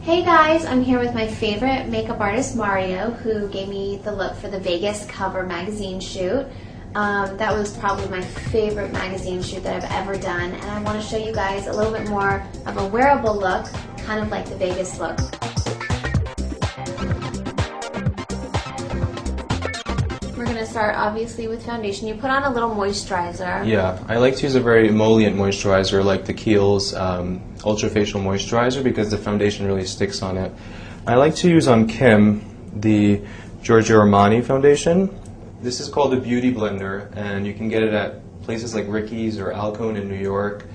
Hey guys, I'm here with my favorite makeup artist, Mario, who gave me the look for the Vegas cover magazine shoot. That was probably my favorite magazine shoot that I've ever done, and I want to show you guys a little bit more of a wearable look, kind of like the Vegas look. We're going to start obviously with foundation. You put on a little moisturizer. Yeah, I like to use a very emollient moisturizer like the Kiehl's Ultra Facial Moisturizer because the foundation really sticks on it. I like to use on Kim the Giorgio Armani foundation. This is called a Beauty Blender, and you can get it at places like Ricky's or Alcone in New York.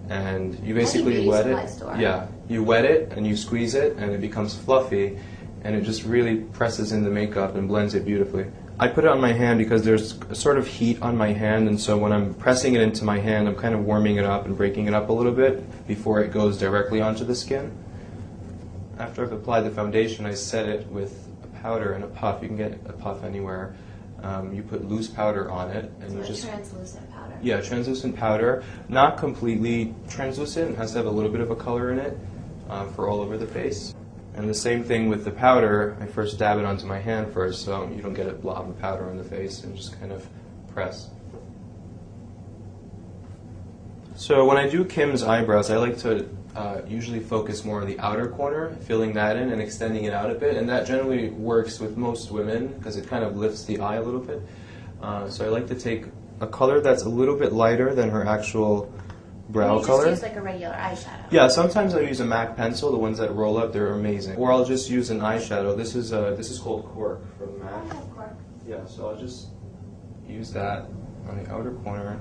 And you basically wet it. Yeah, you wet it and you squeeze it, and it becomes fluffy, and it just really presses in the makeup and blends it beautifully. I put it on my hand because there's a sort of heat on my hand, and so when I'm pressing it into my hand, I'm kind of warming it up and breaking it up a little bit before it goes directly onto the skin. After I've applied the foundation, I set it with a powder and a puff. You can get a puff anywhere. You put loose powder on it, and so you just translucent powder. Yeah, translucent powder, not completely translucent. It has to have a little bit of a color in it for all over the face. And the same thing with the powder. I first dab it onto my hand first, so you don't get a blob of powder on the face, and just kind of press. So when I do Kim's eyebrows, I like to usually focus more on the outer corner, filling that in and extending it out a bit, and that generally works with most women because it kind of lifts the eye a little bit. So I like to take a color that's a little bit lighter than her actual brow color. You just use like a regular eyeshadow. Yeah, sometimes I use a MAC pencil, the ones that roll up, they're amazing. Or I'll just use an eyeshadow. This is called Cork from MAC. Oh, Cork. Yeah, so I'll just use that on the outer corner.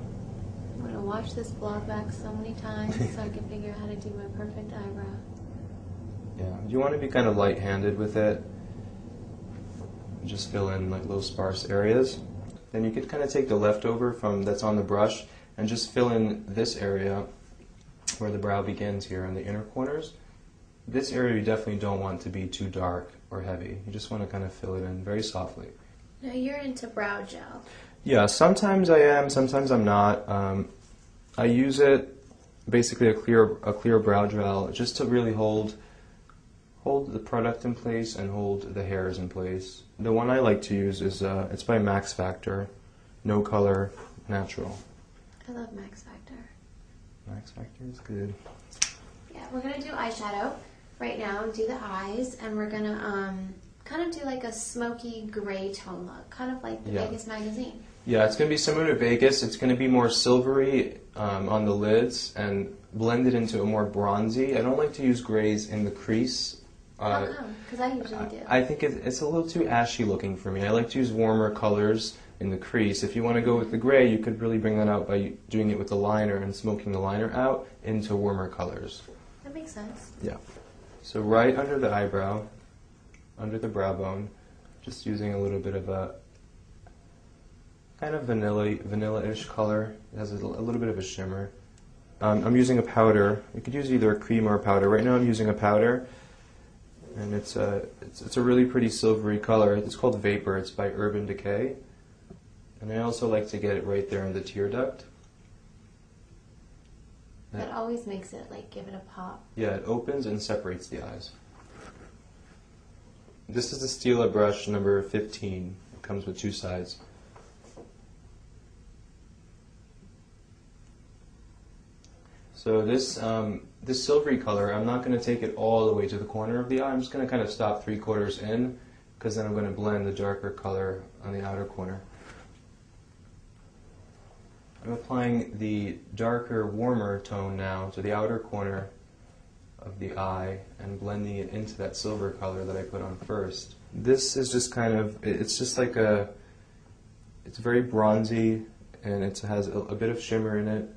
I'm going to watch this vlog back so many times so I can figure out how to do my perfect eyebrow. Yeah, you want to be kind of light-handed with it. Just fill in like little sparse areas. Then you could kind of take the leftover from that's on the brush and just fill in this area where the brow begins here in the inner corners. This area you definitely don't want to be too dark or heavy. You just want to kind of fill it in very softly. Now you're into brow gel. Yeah, sometimes I am, sometimes I'm not. I use it, basically a clear brow gel, just to really hold the product in place and hold the hairs in place. The one I like to use is it's by Max Factor, No Color, Natural. I love Max Factor. Max Factor is good. Yeah, we're gonna do eyeshadow right now and do the eyes, and we're gonna kind of do like a smoky gray tone look, kind of like the Vegas magazine. Yeah, it's gonna be similar to Vegas. It's gonna be more silvery on the lids and blended into a more bronzy. I don't like to use grays in the crease. How come? Because I usually do. I think it's a little too ashy looking for me. I like to use warmer colors in the crease. If you want to go with the gray, you could really bring that out by doing it with the liner and smoking the liner out into warmer colors. That makes sense. Yeah. So right under the eyebrow, under the brow bone, just using a little bit of a kind of vanilla-ish color. It has a little bit of a shimmer. I'm using a powder. You could use either a cream or a powder. Right now I'm using a powder, and it's a really pretty silvery color. It's called Vapor. It's by Urban Decay. And I also like to get it right there in the tear duct. That always makes it, like, give it a pop. Yeah, it opens and separates the eyes. This is the Stila brush number 15. It comes with two sides. So this silvery color, I'm not going to take it all the way to the corner of the eye. I'm just going to kind of stop 3/4 in, because then I'm going to blend the darker color on the outer corner. I'm applying the darker, warmer tone now to the outer corner of the eye and blending it into that silver color that I put on first. This is just kind of, it's just like it's very bronzy, and it has a bit of shimmer in it.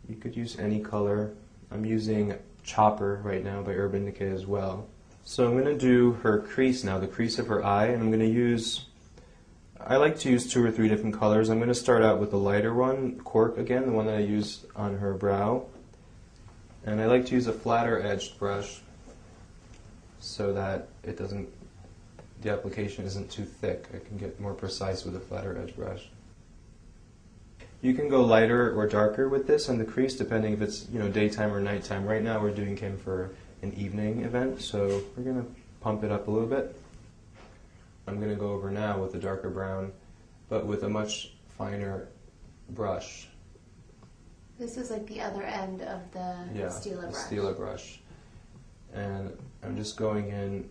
You could use any color. I'm using Chopper right now by Urban Decay as well. So I'm going to do her crease now, the crease of her eye, and I'm going to use, I like to use 2 or 3 different colors. I'm going to start out with the lighter one, Cork again, the one that I used on her brow. And I like to use a flatter edged brush so that it doesn't, the application isn't too thick. I can get more precise with a flatter edge brush. You can go lighter or darker with this on the crease depending if it's daytime or nighttime. Right now we're doing Kim for an evening event, so we're going to pump it up a little bit. I'm going to go over now with a darker brown, but with a much finer brush. This is like the other end of the Stila brush. Stila brush. And I'm just going in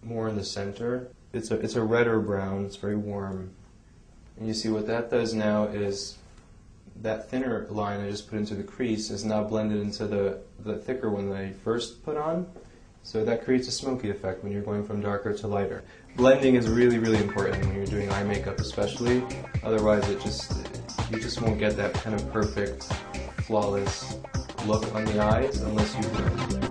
more in the center. It's a redder brown, it's very warm. And you see what that does now is that thinner line I just put into the crease is now blended into the thicker one that I first put on. So that creates a smoky effect when you're going from darker to lighter. Blending is really, really important when you're doing eye makeup especially. Otherwise you just won't get that kind of perfect, flawless look on the eyes unless you blend.